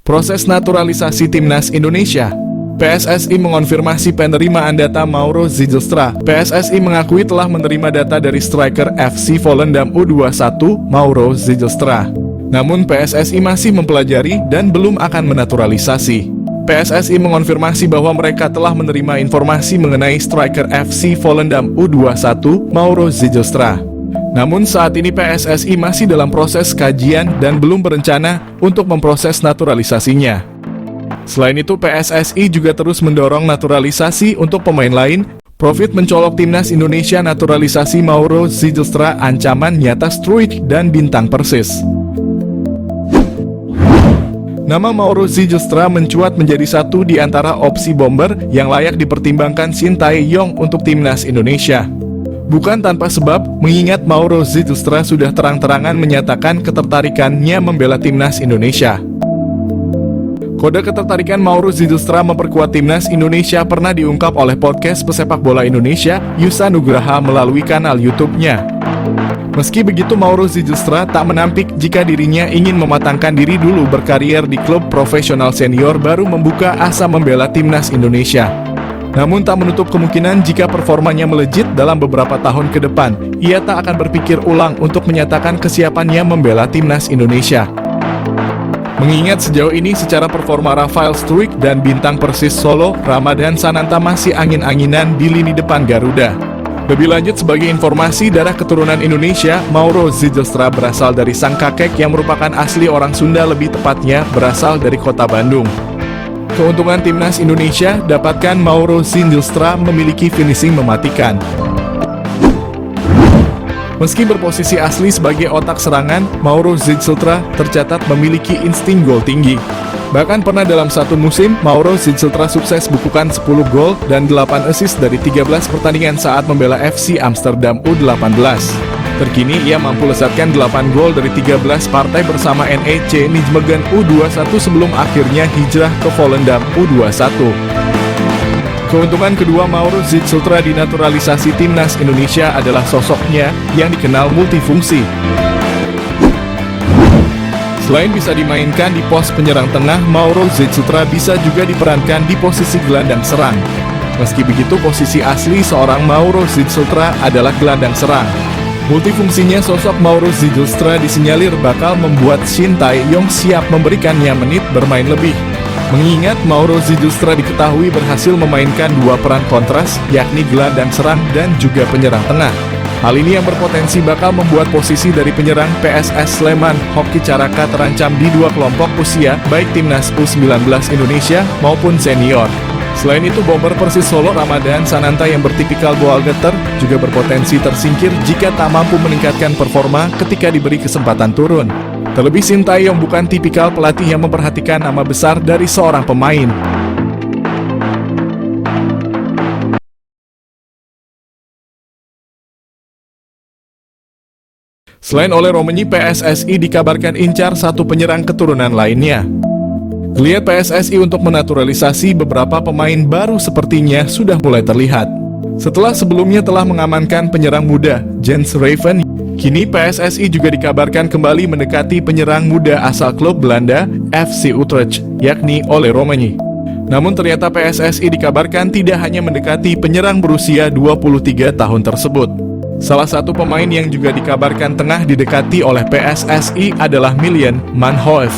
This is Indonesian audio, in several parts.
Proses naturalisasi timnas Indonesia. PSSI mengonfirmasi penerimaan data Mauro Zijlstra. PSSI mengakui telah menerima data dari striker FC Volendam U21 Mauro Zijlstra. Namun PSSI masih mempelajari dan belum akan menaturalisasi. PSSI mengonfirmasi bahwa mereka telah menerima informasi mengenai striker FC Volendam U21 Mauro Zijlstra. Namun saat ini PSSI masih dalam proses kajian dan belum berencana untuk memproses naturalisasinya. Selain itu, PSSI juga terus mendorong naturalisasi untuk pemain lain. Profit mencolok timnas Indonesia naturalisasi Mauro Zijlstra ancaman nyata Struijk dan bintang Persis. Nama Mauro Zijlstra mencuat menjadi satu di antara opsi bomber yang layak dipertimbangkan Shin Tae-yong untuk timnas Indonesia. Bukan tanpa sebab, mengingat Mauro Zijlstra sudah terang-terangan menyatakan ketertarikannya membela timnas Indonesia. Kode ketertarikan Mauro Zijlstra memperkuat timnas Indonesia pernah diungkap oleh podcast pesepak bola Indonesia, Yusa Nugraha melalui kanal YouTube-nya. Meski begitu, Mauro Zijlstra tak menampik jika dirinya ingin mematangkan diri dulu berkarier di klub profesional senior baru membuka asa membela timnas Indonesia. Namun tak menutup kemungkinan jika performanya melejit dalam beberapa tahun ke depan, ia tak akan berpikir ulang untuk menyatakan kesiapannya membela timnas Indonesia. Mengingat sejauh ini secara performa Rafael Struijk dan bintang Persis Solo, Ramadan Sananta masih angin-anginan di lini depan Garuda. Lebih lanjut, sebagai informasi, darah keturunan Indonesia, Mauro Zijlstra berasal dari sang kakek yang merupakan asli orang Sunda, lebih tepatnya berasal dari kota Bandung. Keuntungan timnas Indonesia, dapatkan Mauro Zijlstra memiliki finishing mematikan. Meski berposisi asli sebagai otak serangan, Mauro Zijlstra tercatat memiliki insting gol tinggi. Bahkan pernah dalam satu musim, Mauro Zijlstra sukses bukukan 10 gol dan 8 assist dari 13 pertandingan saat membela FC Amsterdam U18. Terkini ia mampu lesatkan 8 gol dari 13 partai bersama NEC Nijmegen U21 sebelum akhirnya hijrah ke Volendam U21. Keuntungan kedua Mauro Zijlstra di naturalisasi timnas Indonesia adalah sosoknya yang dikenal multifungsi. Selain bisa dimainkan di pos penyerang tengah, Mauro Zijlstra bisa juga diperankan di posisi gelandang serang. Meski begitu, posisi asli seorang Mauro Zijlstra adalah gelandang serang. Multifungsinya sosok Mauro Zijlstra disinyalir bakal membuat Shin Tae-yong siap memberikannya menit bermain lebih. Mengingat Mauro Zijlstra diketahui berhasil memainkan dua peran kontras, yakni gelandang serang dan juga penyerang tengah. Hal ini yang berpotensi bakal membuat posisi dari penyerang PSS Sleman, Hoki Caraka terancam di dua kelompok usia, baik timnas U19 Indonesia maupun senior. Selain itu, bomber Persis Solo Ramadan Sananta yang bertipikal ball getter juga berpotensi tersingkir jika tak mampu meningkatkan performa ketika diberi kesempatan turun. Terlebih Shin Tae-yong bukan tipikal pelatih yang memperhatikan nama besar dari seorang pemain. Selain oleh Romenyi, PSSI dikabarkan incar satu penyerang keturunan lainnya. Geliat PSSI untuk menaturalisasi beberapa pemain baru sepertinya sudah mulai terlihat. Setelah sebelumnya telah mengamankan penyerang muda Jens Raven, kini PSSI juga dikabarkan kembali mendekati penyerang muda asal klub Belanda FC Utrecht, yakni Ole Romenyi. Namun ternyata PSSI dikabarkan tidak hanya mendekati penyerang berusia 23 tahun tersebut. Salah satu pemain yang juga dikabarkan tengah didekati oleh PSSI adalah Milan Manhoef.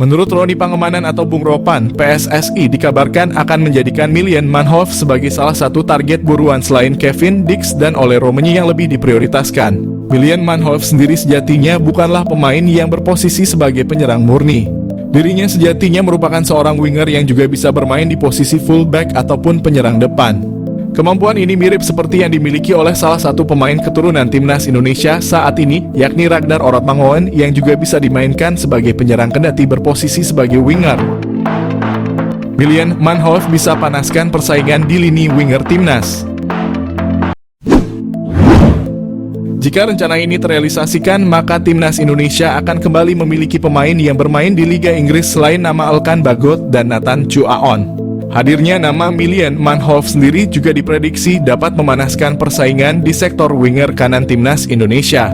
Menurut Roni Pangemanan atau Bung Ropan, PSSI dikabarkan akan menjadikan Milan Manhoef sebagai salah satu target buruan selain Kevin Dix dan Ole Romenyi yang lebih diprioritaskan. Milan Manhoef sendiri sejatinya bukanlah pemain yang berposisi sebagai penyerang murni. Dirinya sejatinya merupakan seorang winger yang juga bisa bermain di posisi fullback ataupun penyerang depan. Kemampuan ini mirip seperti yang dimiliki oleh salah satu pemain keturunan timnas Indonesia saat ini, yakni Ragnar Orotmangoen yang juga bisa dimainkan sebagai penyerang kendati berposisi sebagai winger. Milan Manhoef bisa panaskan persaingan di lini winger timnas. Jika rencana ini terrealisasikan, maka timnas Indonesia akan kembali memiliki pemain yang bermain di Liga Inggris selain nama Elkan Bagot dan Nathan Chuaon. Hadirnya nama Milan Manhoef sendiri juga diprediksi dapat memanaskan persaingan di sektor winger kanan timnas Indonesia.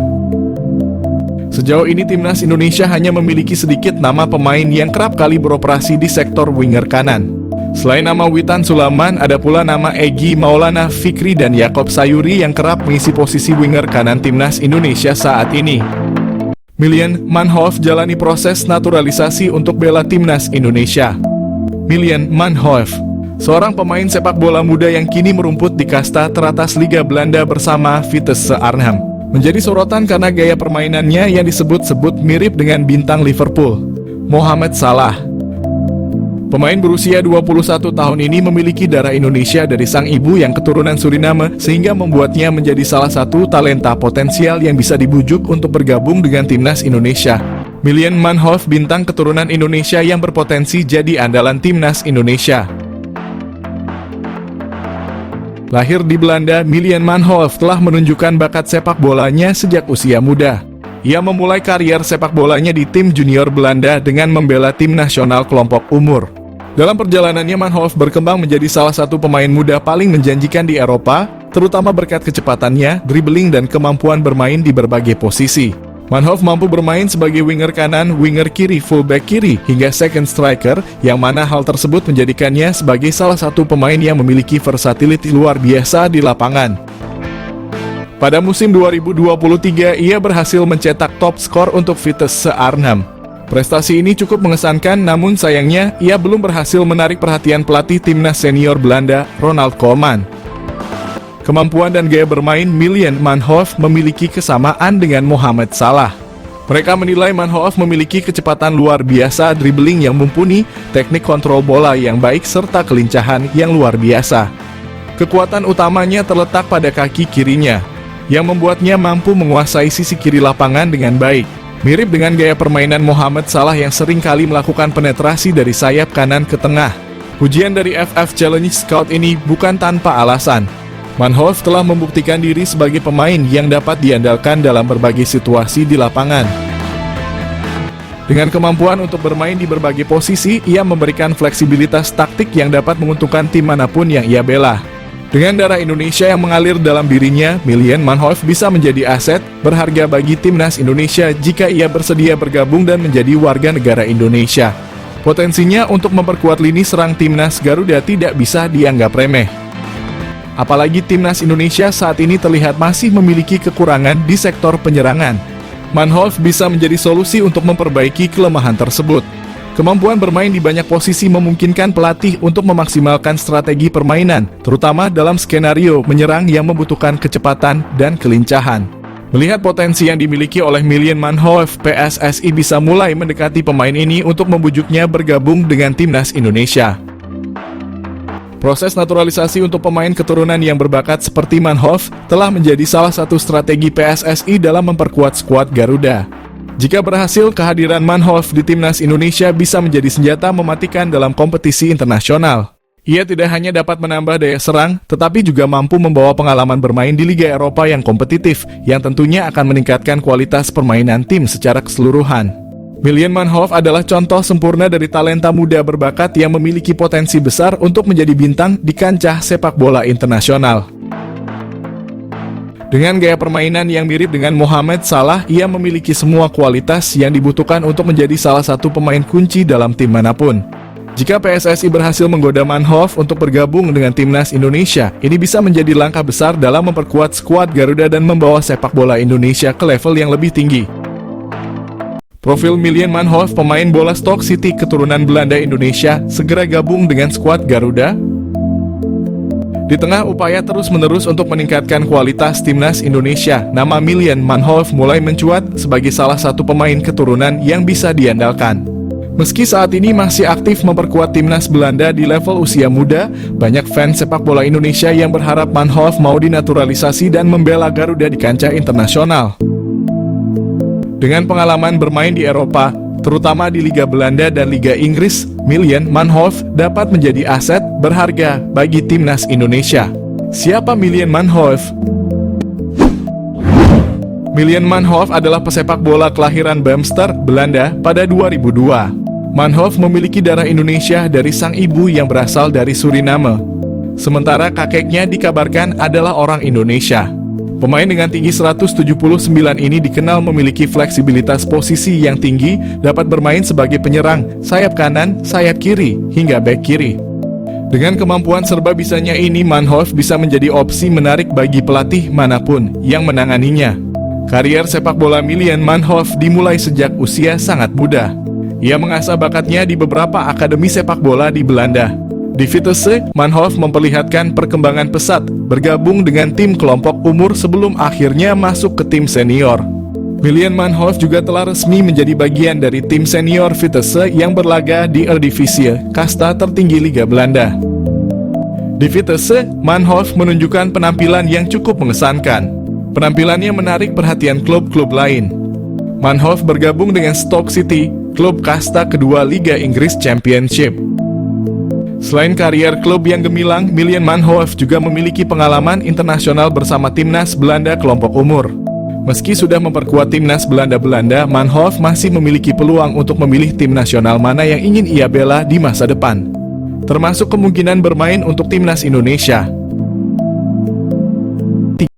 Sejauh ini timnas Indonesia hanya memiliki sedikit nama pemain yang kerap kali beroperasi di sektor winger kanan. Selain nama Witan Sulaiman, ada pula nama Egy Maulana Fikri dan Yaakob Sayuri yang kerap mengisi posisi winger kanan timnas Indonesia saat ini. Milian Manhoef jalani proses naturalisasi untuk bela timnas Indonesia. Milian Manhoef, seorang pemain sepak bola muda yang kini merumput di kasta teratas Liga Belanda bersama Vitesse Arnhem, menjadi sorotan karena gaya permainannya yang disebut-sebut mirip dengan bintang Liverpool, Mohamed Salah. Pemain berusia 21 tahun ini memiliki darah Indonesia dari sang ibu yang keturunan Suriname, sehingga membuatnya menjadi salah satu talenta potensial yang bisa dibujuk untuk bergabung dengan timnas Indonesia. Milian Manhoef, bintang keturunan Indonesia yang berpotensi jadi andalan timnas Indonesia. Lahir di Belanda, Milian Manhoef telah menunjukkan bakat sepak bolanya sejak usia muda. Ia memulai karier sepak bolanya di tim junior Belanda dengan membela tim nasional kelompok umur. Dalam perjalanannya, Manhoef berkembang menjadi salah satu pemain muda paling menjanjikan di Eropa, terutama berkat kecepatannya, dribbling dan kemampuan bermain di berbagai posisi. Manhoef mampu bermain sebagai winger kanan, winger kiri, fullback kiri, hingga second striker, yang mana hal tersebut menjadikannya sebagai salah satu pemain yang memiliki versatility luar biasa di lapangan. Pada musim 2023, ia berhasil mencetak top skor untuk Vitesse Arnhem. Prestasi ini cukup mengesankan, namun sayangnya ia belum berhasil menarik perhatian pelatih timnas senior Belanda, Ronald Koeman. Kemampuan dan gaya bermain Milian Manhoef memiliki kesamaan dengan Mohamed Salah. Mereka menilai Manhoef memiliki kecepatan luar biasa, dribbling yang mumpuni, teknik kontrol bola yang baik, serta kelincahan yang luar biasa. Kekuatan utamanya terletak pada kaki kirinya, yang membuatnya mampu menguasai sisi kiri lapangan dengan baik. Mirip dengan gaya permainan Mohamed Salah yang sering kali melakukan penetrasi dari sayap kanan ke tengah. Pujian dari FF Challenge Scout ini bukan tanpa alasan. Manhoef telah membuktikan diri sebagai pemain yang dapat diandalkan dalam berbagai situasi di lapangan. Dengan kemampuan untuk bermain di berbagai posisi, ia memberikan fleksibilitas taktik yang dapat menguntungkan tim manapun yang ia bela. Dengan darah Indonesia yang mengalir dalam dirinya, Milian Manhoef bisa menjadi aset berharga bagi timnas Indonesia jika ia bersedia bergabung dan menjadi warga negara Indonesia. Potensinya untuk memperkuat lini serang timnas Garuda tidak bisa dianggap remeh. Apalagi timnas Indonesia saat ini terlihat masih memiliki kekurangan di sektor penyerangan. Manhoef bisa menjadi solusi untuk memperbaiki kelemahan tersebut. Kemampuan bermain di banyak posisi memungkinkan pelatih untuk memaksimalkan strategi permainan, terutama dalam skenario menyerang yang membutuhkan kecepatan dan kelincahan. Melihat potensi yang dimiliki oleh Milian Manhoef, PSSI bisa mulai mendekati pemain ini untuk membujuknya bergabung dengan timnas Indonesia. Proses naturalisasi untuk pemain keturunan yang berbakat seperti Manhoef telah menjadi salah satu strategi PSSI dalam memperkuat skuad Garuda. Jika berhasil, kehadiran Manhoef di timnas Indonesia bisa menjadi senjata mematikan dalam kompetisi internasional. Ia tidak hanya dapat menambah daya serang, tetapi juga mampu membawa pengalaman bermain di Liga Eropa yang kompetitif, yang tentunya akan meningkatkan kualitas permainan tim secara keseluruhan. Milian Manhoef adalah contoh sempurna dari talenta muda berbakat yang memiliki potensi besar untuk menjadi bintang di kancah sepak bola internasional. Dengan gaya permainan yang mirip dengan Mohamed Salah, ia memiliki semua kualitas yang dibutuhkan untuk menjadi salah satu pemain kunci dalam tim manapun. Jika PSSI berhasil menggoda Manhoef untuk bergabung dengan timnas Indonesia, ini bisa menjadi langkah besar dalam memperkuat skuad Garuda dan membawa sepak bola Indonesia ke level yang lebih tinggi. Profil Milian Manhoef, pemain bola Stoke City keturunan Belanda Indonesia, segera gabung dengan skuad Garuda. Di tengah upaya terus-menerus untuk meningkatkan kualitas timnas Indonesia, nama Milian Manhoef mulai mencuat sebagai salah satu pemain keturunan yang bisa diandalkan. Meski saat ini masih aktif memperkuat timnas Belanda di level usia muda, banyak fans sepak bola Indonesia yang berharap Manhoef mau dinaturalisasi dan membela Garuda di kancah internasional. Dengan pengalaman bermain di Eropa, terutama di Liga Belanda dan Liga Inggris, Milian Manhoef dapat menjadi aset berharga bagi timnas Indonesia. Siapa Milian Manhoef? Milian Manhoef adalah pesepak bola kelahiran Bemster, Belanda pada 2002. Manhoef memiliki darah Indonesia dari sang ibu yang berasal dari Suriname. Sementara kakeknya dikabarkan adalah orang Indonesia. Pemain dengan tinggi 179 ini dikenal memiliki fleksibilitas posisi yang tinggi, dapat bermain sebagai penyerang, sayap kanan, sayap kiri, hingga bek kiri. Dengan kemampuan serba bisanya ini, Manhoef bisa menjadi opsi menarik bagi pelatih manapun yang menanganinya. Karier sepak bola Milian Manhoef dimulai sejak usia sangat muda. Ia mengasah bakatnya di beberapa akademi sepak bola di Belanda. Di Vitesse, Manhoef memperlihatkan perkembangan pesat, bergabung dengan tim kelompok umur sebelum akhirnya masuk ke tim senior. Milian Manhoef juga telah resmi menjadi bagian dari tim senior Vitesse yang berlaga di Eredivisie, kasta tertinggi Liga Belanda. Di Vitesse, Manhoef menunjukkan penampilan yang cukup mengesankan. Penampilannya menarik perhatian klub-klub lain. Manhoef bergabung dengan Stoke City, klub kasta kedua Liga Inggris Championship. Selain karier klub yang gemilang, Milian Manhoef juga memiliki pengalaman internasional bersama timnas Belanda kelompok umur. Meski sudah memperkuat timnas Belanda, Manhoef masih memiliki peluang untuk memilih tim nasional mana yang ingin ia bela di masa depan, termasuk kemungkinan bermain untuk timnas Indonesia.